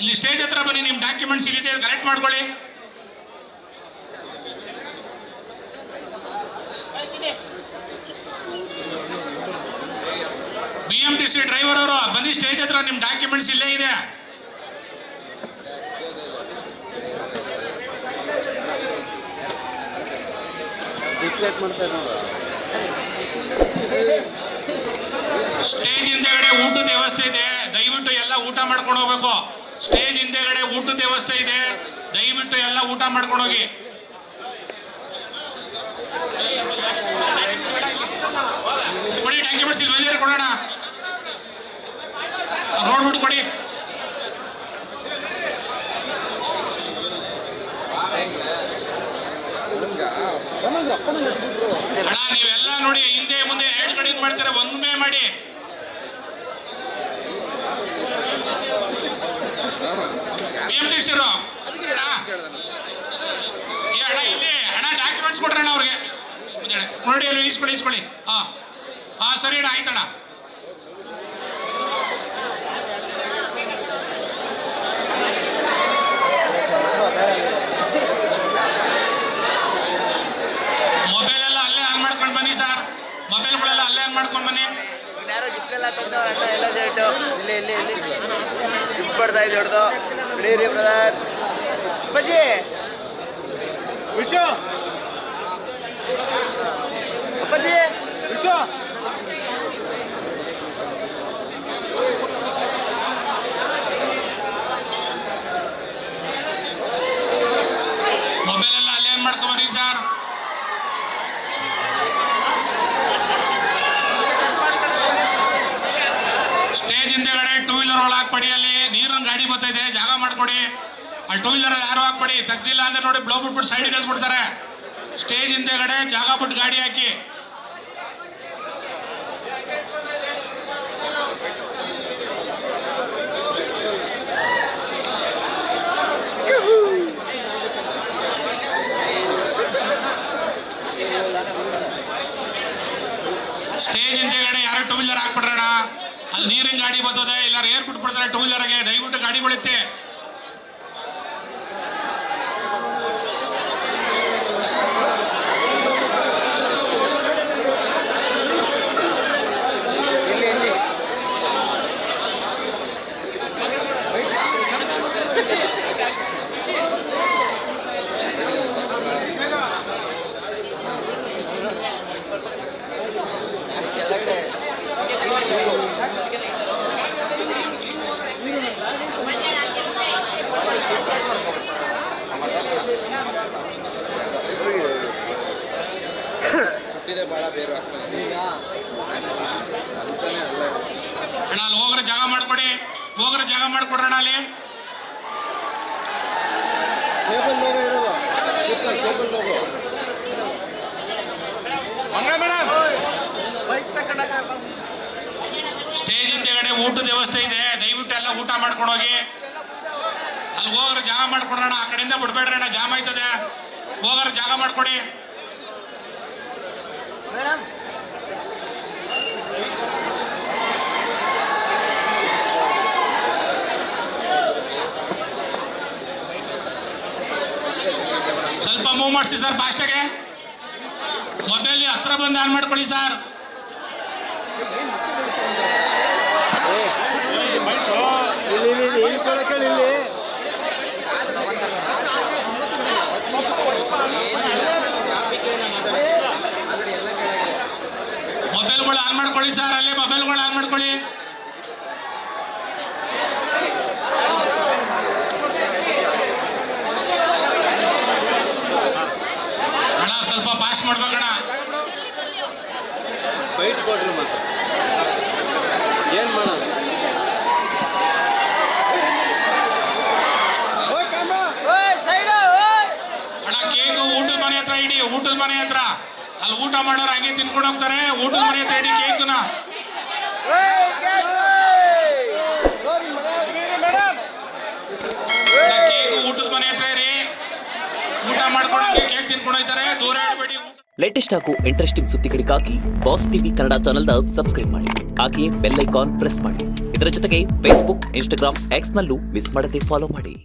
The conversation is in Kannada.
ಇಲ್ಲಿ ಸ್ಟೇಜ್ ಹತ್ರ ಬನ್ನಿ, ನಿಮ್ಮ ಡಾಕ್ಯುಮೆಂಟ್ಸ್ ಇಲ್ಲಿದೆ, ಕಲೆಕ್ಟ್ ಮಾಡ್ಕೊಳ್ಳಿ. BMTC ಡ್ರೈವರ್ ಅವರು ಬನ್ನಿ ಸ್ಟೇಜ್ ಹತ್ರ, ನಿಮ್ಮ ಡಾಕ್ಯುಮೆಂಟ್ಸ್ ಇಲ್ಲೇ ಇದೆ. ಸ್ಟೇಜ್ ಹಿಂದೆಗಡೆ ಊಟದ ವ್ಯವಸ್ಥೆ ಇದೆ, ದಯವಿಟ್ಟು ಎಲ್ಲ ಊಟ ಮಾಡ್ಕೊಂಡು ಹೋಗ್ಬೇಕು. ಸ್ಟೇಜ್ ಹಿಂದೆಗಡೆ ಊಟದ ವ್ಯವಸ್ಥೆ ಇದೆ, ದಯವಿಟ್ಟು ಎಲ್ಲ ಊಟ ಮಾಡ್ಕೊಂಡು ಹೋಗಿ. ಕೊಡಿ ಡಾಕ್ಯುಮೆಂಟ್ಸ್, ಇಲ್ಲಿ ಬಂದಿರ ಕೊಡೋಣ, ನೋಡ್ಬಿಟ್ಟು ಕೊಡಿ. ಅಣ್ಣ ನೀವೆಲ್ಲ ನೋಡಿ, ಹಿಂದೆ ಮುಂದೆ ಎರಡು ಕಡೆ ಮಾಡ್ತಾರೆ, ಒಂದೇ ಮಾಡಿ. BMTC ಅಣ್ಣ ಇಲ್ಲಿ ಅಣ್ಣ ಡಾಕ್ಯುಮೆಂಟ್ಸ್ ಕೊಡ್ರಣ್ಣ ಅವ್ರಿಗೆ, ನೋಡಿ ಅಲ್ಲಿ ಇಸ್ಕೊಳ್ಳಿ. ಹಾ ಸರಿ ಅಣ್ಣ, ಆಯ್ತಣ್ಣ. ಮೊಬೈಲ್ ಎಲ್ಲ ಅಲ್ಲೇ ಆನ್ ಮಾಡ್ಕೊಂಡು ಬನ್ನಿ ಸರ್, ಮೊಬೈಲ್ಗಳೆಲ್ಲ ಅಲ್ಲೇ ಆನ್ ಮಾಡ್ಕೊಂಡು ಬನ್ನಿ. ಮೊಬೈಲ್ ಎಲ್ಲ ಅಲ್ಲೇ ಆನ್ ಮಾಡ್ಕೊಂಡು ಬನ್ನಿ ಸರ್. ಸ್ಟೇಜ್ ಹಿಂದೆಗಡೆ ಟೂ ವೀಲರ್ ಒಳಗೆ ಹಾಕ್ಬೇಡಿ, ಅಲ್ಲಿ ನೀರಿನ ಗಾಡಿ ಬರ್ತಾ ಇದೆ, ಜಾಗ ಮಾಡ್ಕೊಡಿ. ಅಲ್ಲಿ ಟೂ ವೀಲರ್ ಯಾರು ಹಾಕ್ಬೇಡಿ, ತೆಗ್ದಿಲ್ಲ ಅಂದ್ರೆ ನೋಡಿ ಬ್ಲೋ ಬಿಟ್ಬಿಟ್ಟು ಸೈಡ್ ಕಳ್ಸ್ಬಿಡ್ತಾರೆ. ಸ್ಟೇಜ್ ಹಿಂದೆಗಡೆ ಜಾಗ ಬಿಟ್ಟು ಗಾಡಿ ಹಾಕಿ. ಸ್ಟೇಜ್ ಹಿಂದೆಗಡೆ ಯಾರು ಟೂ ವೀಲರ್ ಹಾಕ್ಬಿಡ್ರಣ, ಅಲ್ಲಿ ನೀರಿನ ಗಾಡಿ ಬರ್ತದೆ, ಎಲ್ಲಾರು ಏರ್ ಬಿಟ್ಬಿಡ್ತಾರೆ ಟೂ ವೀಲರ್ಗೆ, ದಯವಿಟ್ಟು ಗಾಡಿ ಬೀಳುತ್ತೆ. ಅಣ್ಣ ಅಲ್ಲಿ ಹೋಗ್ರೆ ಜಾಗ ಮಾಡ್ಕೊಡಿ, ಜಾಗ ಮಾಡ್ಕೊಡ್ರಣ ಅಲ್ಲಿ. ಸ್ಟೇಜ್ ಹಿಂದೆಗಡೆ ಊಟದ ವ್ಯವಸ್ಥೆ ಇದೆ, ದಯವಿಟ್ಟು ಎಲ್ಲ ಊಟ ಮಾಡ್ಕೊಂಡು ಹೋಗಿ. ಅಲ್ಲಿ ಹೋಗ್ರೆ ಜಾಗ ಮಾಡ್ಕೊಡ್ರಣ, ಆ ಕಡೆಯಿಂದ ಬಿಡ್ಬೇಡ್ರಿ ಅಣ್ಣ, ಜಾಮ್ ಆಯ್ತದೆ. ಹೋಗ್ರೆ ಜಾಗ ಮಾಡ್ಕೊಡಿ. ಸ್ವಲ್ಪ ಮೂವ್ ಮಾಡಿಸಿ ಸರ್ ಫಾಸ್ಟಾಗೆ. ಮೊಬೈಲ್ ಹತ್ರ ಬಂದು ಆನ್ ಮಾಡ್ಕೊಳ್ಳಿ ಸರ್. ಮೊಬೈಲ್ಗಳು ಆನ್ ಮಾಡ್ಕೊಳ್ಳಿ ಸರ್, ಅಲ್ಲೇ ಮೊಬೈಲ್ಗಳು ಆನ್ ಮಾಡ್ಕೊಳ್ಳಿ. ಅಣ್ಣ ಸ್ವಲ್ಪ ಪಾಸ್ ಮಾಡ್ಬೇಕಣ್ಣ. ಬೈಟ್ ಕೊಡ್ರಿ ಮತ್ತೆ ಏನ್ ಮಾಡೋದು. ಅಣ್ಣ ಕೇಕು ಊಟದ ಮನೆ ಹತ್ರ ಇಡಿ, ಊಟದ ಮನೆ ಹತ್ರ. ಅಲ್ಲಿ ಊಟ ಮಾಡೋರು ಹಂಗೆ ತಿನ್ಕೊಂಡು ಹೋಗ್ತಾರೆ, ಊಟದ ಮನೆ ಹತ್ರ ಇಡಿ ಕೇಕ್ನ. ಕೇಕ್ ಊಟದ ಮನೆ ಹತ್ರ ಇರಿ, ಊಟ ಮಾಡ್ಕೊಂಡು ಕೇಕ್ ತಿನ್ಕೊಂಡು ಹೋಗ್ತಾರೆ, ದೂರ ಇಡಬೇಡಿ. ಲೇಟೆಸ್ಟ್ ಹಾಗೂ ಇಂಟ್ರೆಸ್ಟಿಂಗ್ ಸುದ್ದಿಗಳಿಗಾಗಿ ಬಾಸ್ ಟಿವಿ ಕನ್ನಡ ಚಾನೆಲ್ನ ಸಬ್ಸ್ಕ್ರೈಬ್ ಮಾಡಿ, ಹಾಗೆಯೇ ಬೆಲ್ ಐಕಾನ್ ಪ್ರೆಸ್ ಮಾಡಿ. ಇದರ ಜೊತೆಗೆ ಫೇಸ್ಬುಕ್, ಇನ್ಸ್ಟಾಗ್ರಾಂ, ಎಕ್ಸ್ ನಲ್ಲೂ ಮಿಸ್ ಮಾಡದೆ ಫಾಲೋ ಮಾಡಿ.